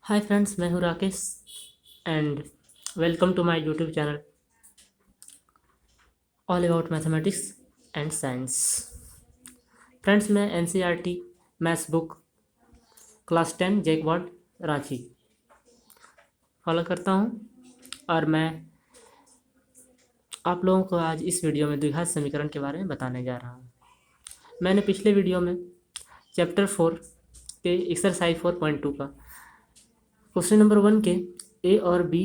हाय friends, मैं हूं Rakesh and welcome to my YouTube channel all about mathematics and science. Friends, मैं NCERT maths book class 10 जैकवर्ड Ranchi follow करता हूं और मैं आप लोगों को आज इस वीडियो में द्विघात समीकरण के बारे में बताने जा रहा हूं। मैंने पिछले वीडियो में चैप्टर 4 के एक्सरसाइज 4.2 का क्वेश्चन नंबर 1 के ए और बी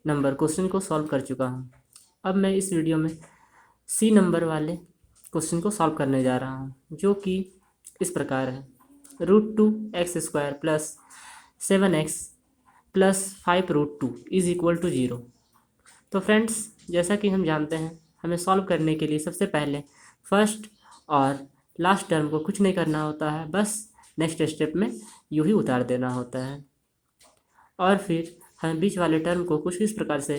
नंबर क्वेश्चन को सॉल्व कर चुका हूं। अब मैं इस वीडियो में सी नंबर वाले क्वेश्चन को सॉल्व करने जा रहा हूँ, जो कि इस प्रकार है। √2x² plus 7x plus 5√2 is equal to 0। तो फ्रेंड्स, जैसा कि हम जानते हैं, हमें सॉल्व करने के लिए सबसे पहले फर्स्ट और लास्ट टर्म को कुछ नहीं करना होता है, बस नेक्स्ट स्टेप में यूँ ही उतार देना होता है और फिर हमें बीच वाले टर्म को कुछ इस प्रकार से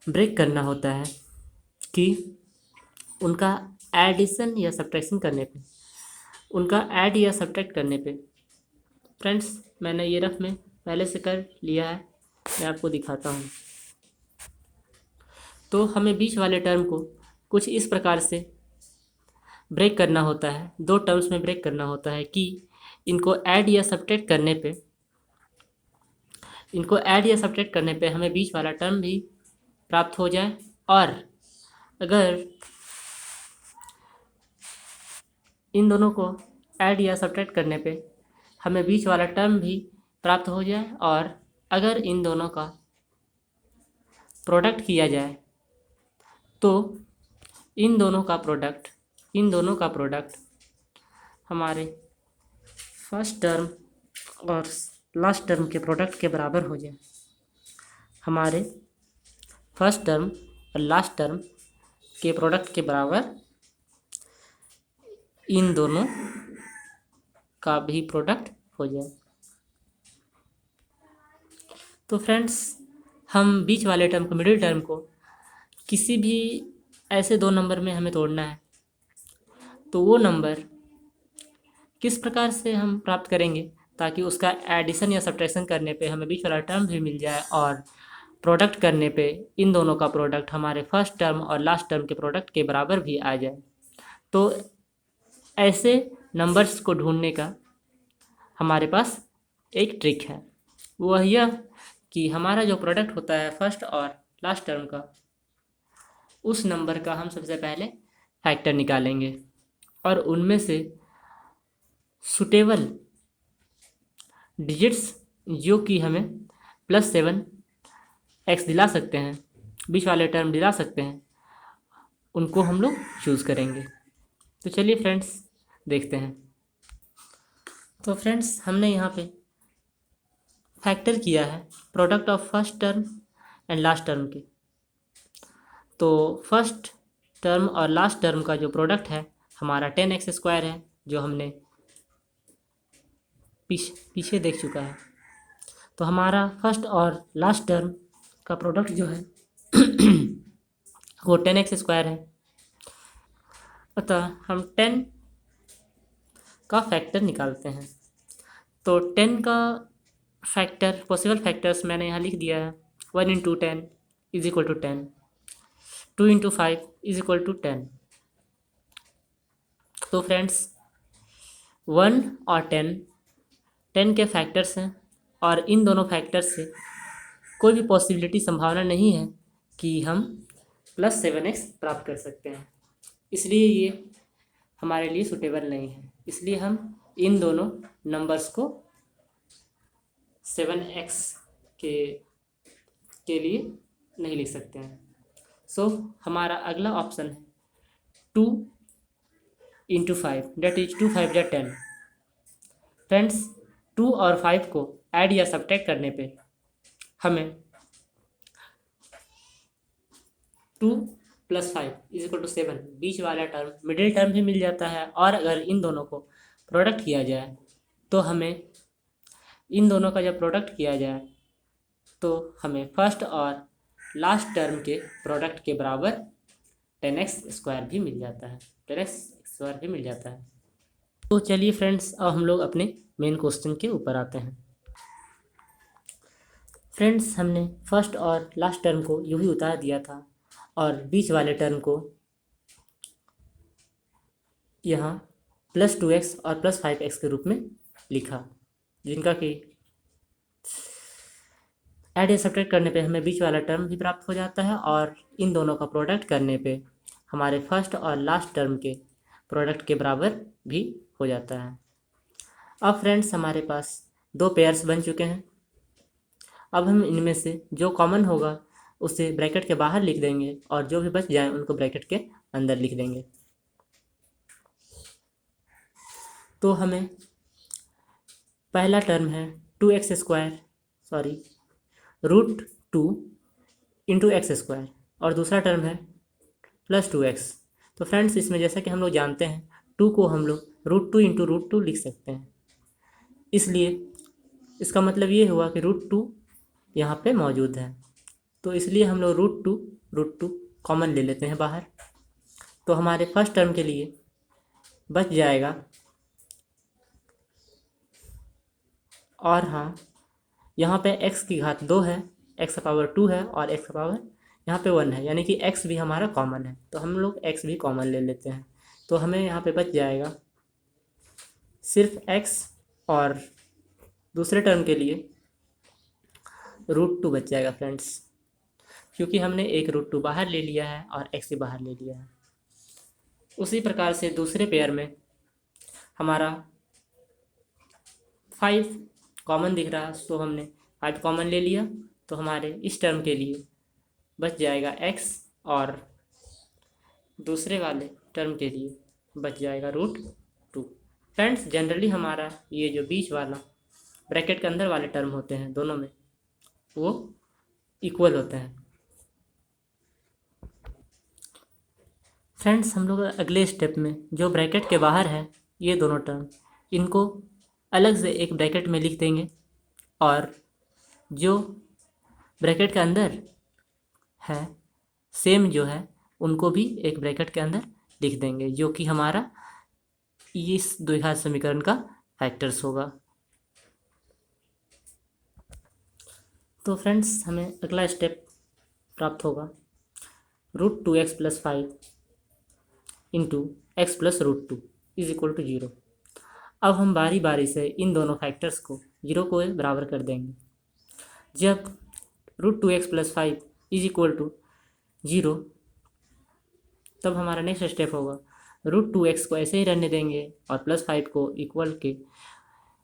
ब्रेक करना होता है कि उनका एडिशन या सब्ट्रैक्शन करने पे उनका ऐड या सब्ट्रैक्ट करने पे फ्रेंड्स, मैंने ये रफ में पहले से कर लिया है, मैं आपको दिखाता हूँ। तो हमें बीच वाले टर्म को कुछ इस प्रकार से ब्रेक करना होता है, दो टर्म्स में ब्रेक करना होता है कि इनको ऐड या सब्ट्रैक्ट करने पे हमें बीच वाला टर्म भी प्राप्त हो जाए, और अगर इन दोनों को ऐड या सब्ट्रैक्ट करने पे हमें बीच वाला टर्म भी प्राप्त हो जाए, और अगर इन दोनों का प्रोडक्ट किया जाए तो इन दोनों का प्रोडक्ट हमारे फर्स्ट टर्म और लास्ट टर्म के प्रोडक्ट के बराबर हो जाए। हमारे फर्स्ट टर्म और लास्ट टर्म के प्रोडक्ट के बराबर इन दोनों का भी प्रोडक्ट हो जाए। तो फ्रेंड्स, हम बीच वाले टर्म को, मिडिल टर्म को किसी भी ऐसे दो नंबर में हमें तोड़ना है, तो वो नंबर किस प्रकार से हम प्राप्त करेंगे ताकि उसका एडिशन या सब्ट्रैक्शन करने पे हमें बीच वाला टर्म भी मिल जाए और प्रोडक्ट करने पे इन दोनों का प्रोडक्ट हमारे फर्स्ट टर्म और लास्ट टर्म के प्रोडक्ट के बराबर भी आ जाए। तो ऐसे नंबर्स को ढूंढने का हमारे पास एक ट्रिक है, वह यह कि हमारा जो प्रोडक्ट होता है फर्स्ट और लास्ट टर्म का, उस नंबर का हम सबसे पहले फैक्टर निकालेंगे और उनमें से सुटेबल डिजिट्स जो कि हमें +7x दिला सकते हैं, बीच वाले टर्म दिला सकते हैं, उनको हम लोग चूज़ करेंगे। तो चलिए फ्रेंड्स, देखते हैं। तो फ्रेंड्स, हमने यहाँ पे फैक्टर किया है product of first term and last term के। तो फर्स्ट टर्म और लास्ट टर्म का जो प्रोडक्ट है हमारा 10x² है, जो हमने पीछे देख चुका है। तो हमारा फर्स्ट और लास्ट टर्म का प्रोडक्ट जो है वो 10x² है। अतः हम 10 का फैक्टर निकालते हैं। तो 10 का फैक्टर, पॉसिबल फैक्टर्स मैंने यहाँ लिख दिया है। 1 × 10 is equal to 10, 2 × 5 is equal to 10। तो फ्रेंड्स, 1 और 10 के फैक्टर्स हैं, और इन दोनों फैक्टर्स से कोई भी पॉसिबिलिटी, संभावना नहीं है कि हम +7x प्राप्त कर सकते हैं। इसलिए ये हमारे लिए सूटेबल नहीं है। इसलिए हम इन दोनों नंबर्स को 7x के लिए नहीं लिख सकते हैं। सो हमारा अगला ऑप्शन है 2 × 5, डेट इज 2 × 5 = 10। फ्रेंड्स, 2 और 5 को ऐड या सब्ट्रैक्ट करने पे हमें 2 + 5 = 7 बीच वाला टर्म, मिडिल टर्म भी मिल जाता है, और अगर इन दोनों को प्रोडक्ट किया जाए तो हमें इन दोनों का जब प्रोडक्ट किया जाए तो हमें फर्स्ट और लास्ट टर्म के प्रोडक्ट के बराबर 10x² भी मिल जाता है, 10x² भी मिल जाता है। तो चलिए फ्रेंड्स, अब हम लोग अपने मेन क्वेश्चन के ऊपर आते हैं। फ्रेंड्स, हमने फर्स्ट और लास्ट टर्म को यूं ही उतार दिया था और बीच वाले टर्म को यहाँ +2x और +5x के रूप में लिखा, जिनका कि ऐड या सब्ट्रैक्ट करने पे हमें बीच वाला टर्म भी प्राप्त हो जाता है और इन दोनों का प्रोडक्ट करने पे हमारे फर्स्ट और लास्ट टर्म के प्रोडक्ट के बराबर भी हो जाता है। अब फ्रेंड्स, हमारे पास दो पेयर्स बन चुके हैं। अब हम इनमें से जो कॉमन होगा उसे ब्रैकेट के बाहर लिख देंगे और जो भी बच जाए उनको ब्रैकेट के अंदर लिख देंगे। तो हमें पहला टर्म है √2 इंटू एक्स स्क्वायर और दूसरा टर्म है +2x। तो फ्रेंड्स, इसमें जैसा कि हम लोग जानते हैं 2 को हम लोग √2 इंटू √2 लिख सकते हैं, इसलिए इसका मतलब ये हुआ कि √2 यहाँ पे मौजूद है, तो इसलिए हम लोग √2 कॉमन ले लेते हैं बाहर। तो हमारे फर्स्ट टर्म के लिए बच जाएगा, और हाँ, यहाँ पे x की घात 2 है, x का पावर 2 है और x का पावर यहाँ पे 1 है, यानी कि x भी हमारा कॉमन है, तो हम लोग x भी कॉमन ले लेते हैं। तो हमें यहाँ पे बच जाएगा सिर्फ x और दूसरे टर्म के लिए √2 बच जाएगा फ्रेंड्स, क्योंकि हमने एक √2 बाहर ले लिया है और x भी बाहर ले लिया है। उसी प्रकार से दूसरे पेयर में हमारा 5 कॉमन दिख रहा, तो हमने 5 कॉमन ले लिया, तो हमारे इस टर्म के लिए बच जाएगा x और दूसरे वाले टर्म के लिए बच जाएगा √2। फ्रेंड्स, जनरली हमारा ये जो बीच वाला ब्रैकेट के अंदर वाले टर्म होते हैं दोनों में वो इक्वल होते हैं। फ्रेंड्स, हम लोग अगले स्टेप में जो ब्रैकेट के बाहर है ये दोनों टर्म, इनको अलग से एक ब्रैकेट में लिख देंगे और जो ब्रैकेट के अंदर है सेम जो है उनको भी एक ब्रैकेट के अंदर लिख देंगे, जो कि हमारा इस द्विघात समीकरण का फैक्टर्स होगा। तो फ्रेंड्स, हमें अगला स्टेप प्राप्त होगा √2x + 5 into x + √2 is equal to 0। अब हम बारी बारी से इन दोनों फैक्टर्स को 0 को बराबर कर देंगे। जब √2x + 5 इज इक्वल टू 0, तब हमारा नेक्स्ट स्टेप होगा √2x को ऐसे ही रहने देंगे और +5 को इक्वल के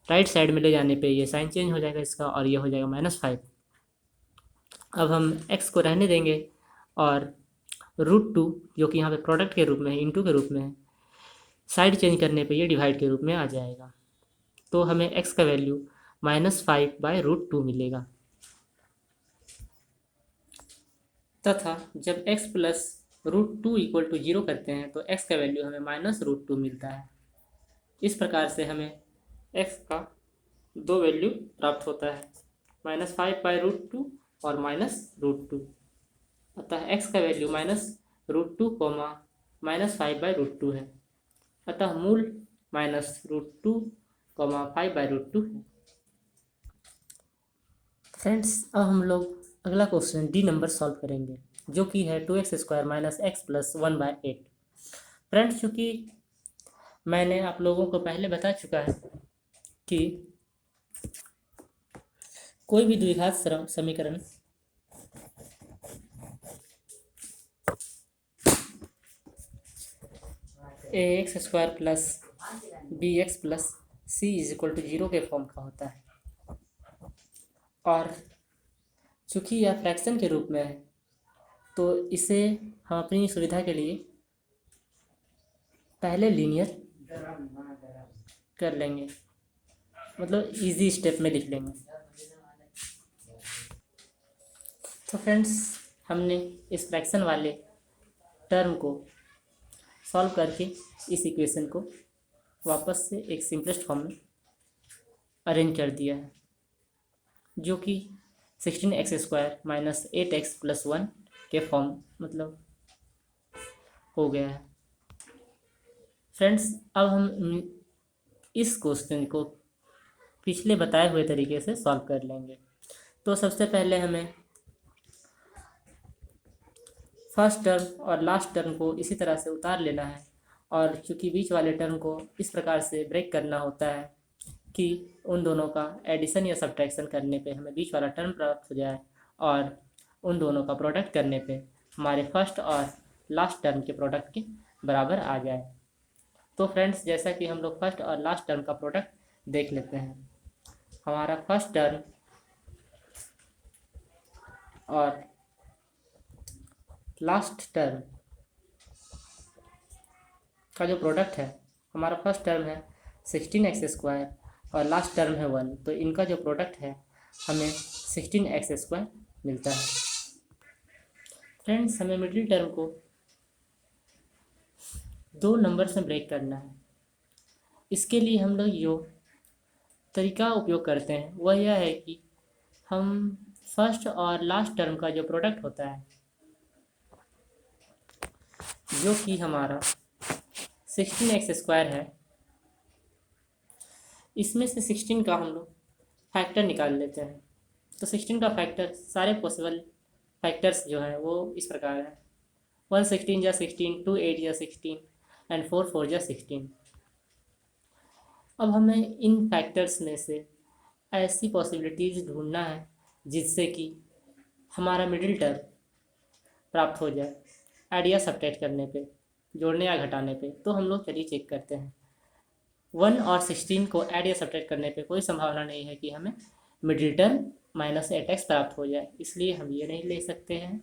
राइट साइड में ले जाने पे ये साइन चेंज हो जाएगा इसका और ये हो जाएगा -5। अब हम x को रहने देंगे और √2 जो कि यहाँ पे प्रोडक्ट के रूप में है, इंटू के रूप में है, साइड चेंज करने पे ये डिवाइड के रूप में आ जाएगा। तो हमें x का वैल्यू -5/√2 मिलेगा, तथा जब x + √2 = 0 करते हैं तो x का वैल्यू हमें -√2 मिलता है। इस प्रकार से हमें x का दो वैल्यू प्राप्त होता है, -5/√2 और -√2। अतः x का वैल्यू -√2, -5/√2 है। अतः मूल -√2, 5/√2 है। फ्रेंड्स, अब हम लोग अगला क्वेश्चन डी नंबर सॉल्व करेंगे, जो कि है 2x² - x + 1/8। फ्रेंड्स, चूँकि मैंने आप लोगों को पहले बता चुका है कि कोई भी द्विघात समीकरण ax² + bx + c = 0 के फॉर्म का होता है, और चूँकि यह फ्रैक्शन के रूप में है तो इसे हम अपनी सुविधा के लिए पहले लीनियर कर लेंगे, मतलब इजी स्टेप में लिख लेंगे। तो फ्रेंड्स, हमने इस फ्रैक्शन वाले टर्म को सॉल्व करके इस इक्वेशन को वापस से एक सिंपलेस्ट फॉर्म में अरेंज कर दिया है, जो कि 16x² - 8x + 1 के फॉर्म मतलब हो गया है। फ्रेंड्स, अब हम इस क्वेश्चन को पिछले बताए हुए तरीके से सॉल्व कर लेंगे। तो सबसे पहले हमें फर्स्ट टर्म और लास्ट टर्म को इसी तरह से उतार लेना है, और चूँकि बीच वाले टर्म को इस प्रकार से ब्रेक करना होता है कि उन दोनों का एडिशन या सब्ट्रैक्शन करने पे हमें बीच वाला टर्म प्राप्त हो जाए और उन दोनों का प्रोडक्ट करने पे हमारे फर्स्ट और लास्ट टर्म के प्रोडक्ट के बराबर आ जाए। तो फ्रेंड्स, जैसा कि हम लोग फर्स्ट और लास्ट टर्म का प्रोडक्ट देख लेते हैं। हमारा फर्स्ट टर्म और लास्ट टर्म का जो प्रोडक्ट है, हमारा फर्स्ट टर्म है 16x² और लास्ट टर्म है 1, तो इनका जो प्रोडक्ट है हमें 16x² मिलता है। फ्रेंड्स, हमें मिडिल टर्म को 2 नंबर से ब्रेक करना है। इसके लिए हम लोग जो तरीका उपयोग करते हैं वह यह है कि हम फर्स्ट और लास्ट टर्म का जो प्रोडक्ट होता है, जो कि हमारा 16x² है, इसमें से 16 का हम लोग फैक्टर निकाल लेते हैं। तो 16 का फैक्टर, सारे पॉसिबल फैक्टर्स जो हैं वो इस प्रकार है: 1 16 या 16, 2 8 या 16 एंड 4 4 या 16। अब हमें इन फैक्टर्स में से ऐसी पॉसिबिलिटीज़ ढूंढना है जिससे कि हमारा मिडिल टर्म प्राप्त हो जाए ऐड या सब्ट्रैक्ट करने पे, जोड़ने या घटाने पे। तो हम लोग चलिए चेक करते हैं। 1 और 16 को ऐड या सब्ट्रैक्ट करने पे कोई संभावना नहीं है कि हमें मिडिल टर्म -8x प्राप्त हो जाए, इसलिए हम ये नहीं ले सकते हैं।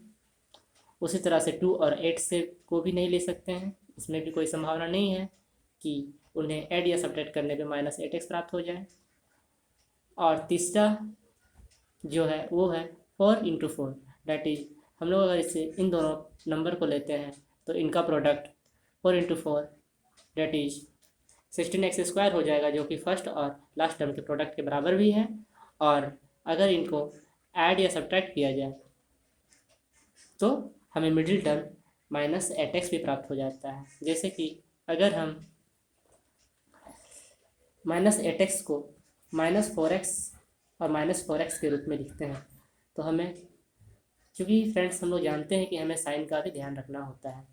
उसी तरह से 2 और 8 से को भी नहीं ले सकते हैं, इसमें भी कोई संभावना नहीं है कि उन्हें ऐड या सब्ट्रैक्ट करने पे -8x प्राप्त हो जाए। और तीसरा जो है वो है 4 × 4, डैट इज हम लोग अगर इसे इन दोनों नंबर को लेते हैं तो इनका प्रोडक्ट 4 × 4 डैट इज 16x² हो जाएगा, जो कि फर्स्ट और लास्ट टर्म के प्रोडक्ट के बराबर भी है। और अगर इनको ऐड या सब्ट्रैक्ट किया जाए तो हमें मिडिल टर्म -8x भी प्राप्त हो जाता है। जैसे कि अगर हम -8x को -4x और -4x के रूप में लिखते हैं तो हमें, क्योंकि फ्रेंड्स हम लोग जानते हैं कि हमें साइन का भी ध्यान रखना होता है,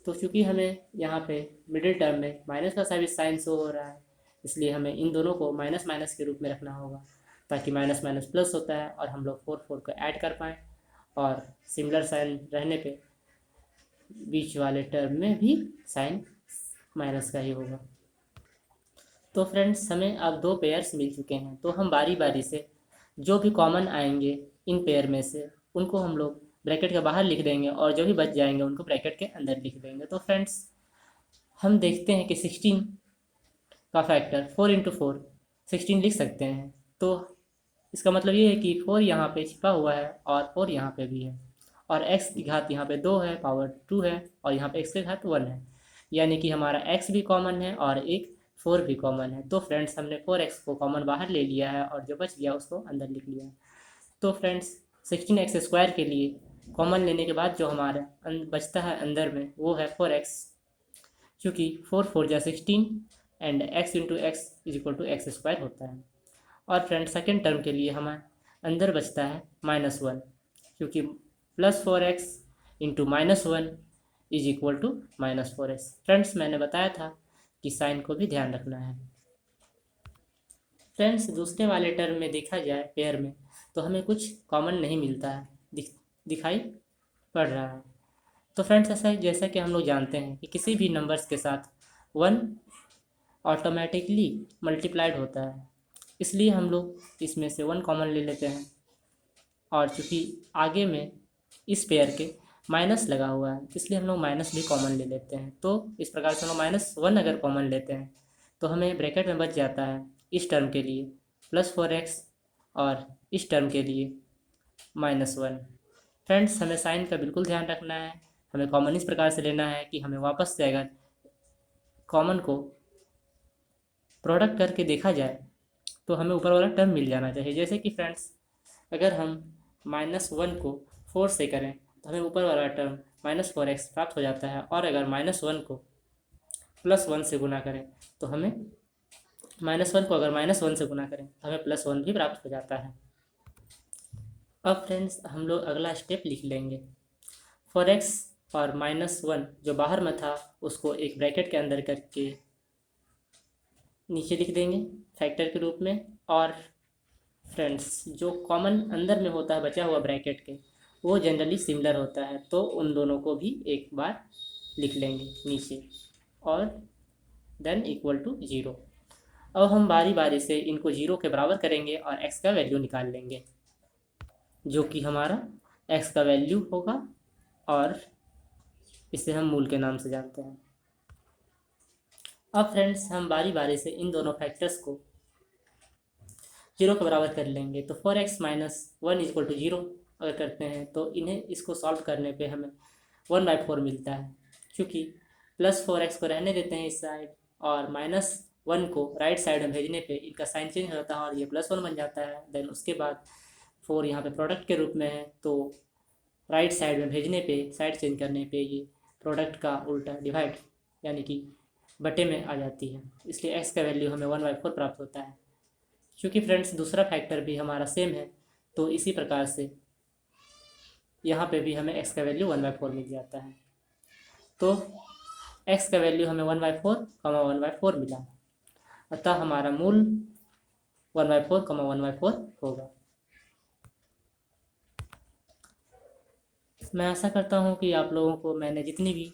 तो चूँकि हमें यहाँ पे मिडिल टर्म में माइनस का सा भी साइन शो हो रहा है, इसलिए हमें इन दोनों को माइनस माइनस के रूप में रखना होगा, ताकि माइनस माइनस प्लस होता है और हम लोग 4 4 को ऐड कर पाएँ और सिमिलर साइन रहने पे बीच वाले टर्म में भी साइन माइनस का ही होगा। तो फ्रेंड्स, हमें अब 2 पेयर्स मिल चुके हैं, तो हम बारी बारी से जो भी कॉमन आएंगे इन पेयर में से उनको हम लोग ब्रैकेट के बाहर लिख देंगे और जो भी बच जाएंगे उनको ब्रैकेट के अंदर लिख देंगे। तो फ्रेंड्स, हम देखते हैं कि 16 का फैक्टर 4 × 4 16 लिख सकते हैं। तो इसका मतलब ये है कि 4 यहाँ पे छिपा हुआ है और 4 यहाँ पे भी है, और x की घात यहाँ पे 2 है, पावर 2 है, और यहाँ पे x की घात 1 है, यानी कि हमारा x भी कॉमन है और एक 4 भी कॉमन है। तो फ्रेंड्स, हमने 4x को कॉमन बाहर ले लिया है और जो बच गया उसको अंदर लिख लिया है। तो फ्रेंड्स, 16x² के लिए कॉमन लेने के बाद जो हमारा बचता है अंदर में वो है 4x, क्योंकि 4 4 जा 16 एंड x × x = x² होता है। और फ्रेंड, सेकेंड टर्म के लिए हमारे अंदर बचता है -1, क्योंकि +4x × -1 = -4x। फ्रेंड्स, मैंने बताया था कि साइन को भी ध्यान रखना है। फ्रेंड्स, दूसरे वाले टर्म में देखा जाए पेयर में तो हमें कुछ कॉमन नहीं मिलता है, दिखाई पड़ रहा है। तो फ्रेंड्स, ऐसा जैसा कि हम लोग जानते हैं कि किसी भी नंबर्स के साथ 1 ऑटोमेटिकली मल्टीप्लाइड होता है, इसलिए हम लोग इसमें से 1 कॉमन ले लेते हैं। और चूँकि आगे में इस पेयर के माइनस लगा हुआ है, इसलिए हम लोग माइनस भी कॉमन ले लेते हैं। तो इस प्रकार से हम लोग -1 अगर कॉमन लेते हैं तो हमें ब्रैकेट में बच जाता है इस टर्म के लिए +4x और इस टर्म के लिए -1। फ्रेंड्स, हमें साइन का बिल्कुल ध्यान रखना है। हमें कॉमन इस प्रकार से लेना है कि हमें वापस से अगर कॉमन को प्रोडक्ट करके देखा जाए तो हमें ऊपर वाला टर्म मिल जाना चाहिए। जैसे कि फ्रेंड्स, अगर हम -1 को 4 से करें तो हमें ऊपर वाला टर्म -4x प्राप्त हो जाता है, और अगर -1 को +1 से गुना करें तो हमें -1 को अगर -1 से गुना करें तो हमें +1 भी प्राप्त हो जाता है। अब फ्रेंड्स हम लोग अगला स्टेप लिख लेंगे। फॉर एक्स और -1 जो बाहर में था उसको एक ब्रैकेट के अंदर करके नीचे लिख देंगे फैक्टर के रूप में। और फ्रेंड्स जो कॉमन अंदर में होता है बचा हुआ ब्रैकेट के, वो जनरली सिमिलर होता है, तो उन दोनों को भी एक बार लिख लेंगे नीचे और देन इक्वल टू 0। अब हम बारी बारी से इनको 0 के बराबर करेंगे और x का वैल्यू निकाल लेंगे, जो कि हमारा x का वैल्यू होगा और इसे हम मूल के नाम से जानते हैं। अब फ्रेंड्स हम बारी बारी से इन दोनों फैक्टर्स को 0 के बराबर कर लेंगे। तो 4x - 1 इक्वल टू 0 अगर करते हैं तो इन्हें इसको सॉल्व करने पे हमें 1/4 मिलता है, क्योंकि +4x को रहने देते हैं इस साइड और -1 को राइट साइड में भेजने पे इनका साइन चेंज हो जाता है और ये +1 बन जाता है। देन उसके बाद 4 यहाँ पे प्रोडक्ट के रूप में है, तो राइट साइड में भेजने पे, साइड चेंज करने पे ये प्रोडक्ट का उल्टा डिवाइड यानी कि बटे में आ जाती है, इसलिए x का वैल्यू हमें 1/4 प्राप्त होता है। क्योंकि फ्रेंड्स दूसरा फैक्टर भी हमारा सेम है, तो इसी प्रकार से यहाँ पे भी हमें x का वैल्यू 1/4 मिल जाता है। तो x का वैल्यू हमें 1/4, 1/4 मिला, अतः हमारा मूल 1/4, 1/4 होगा। मैं आशा करता हूँ कि आप लोगों को मैंने जितनी भी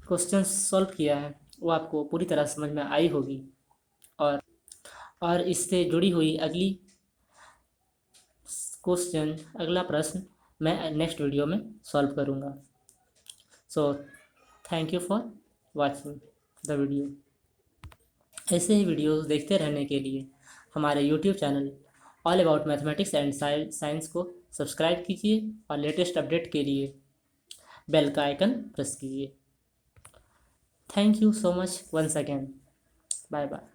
क्वेश्चन सॉल्व किया है वो आपको पूरी तरह समझ में आई होगी और इससे जुड़ी हुई अगली क्वेश्चन, अगला प्रश्न मैं नेक्स्ट वीडियो में सॉल्व करूँगा। So thank you for watching the video. ऐसे ही वीडियोस देखते रहने के लिए हमारे YouTube channel all about mathematics and science को सब्सक्राइब कीजिए और लेटेस्ट अपडेट के लिए बेल का आइकन प्रेस कीजिए। Thank you so much once again. Bye bye.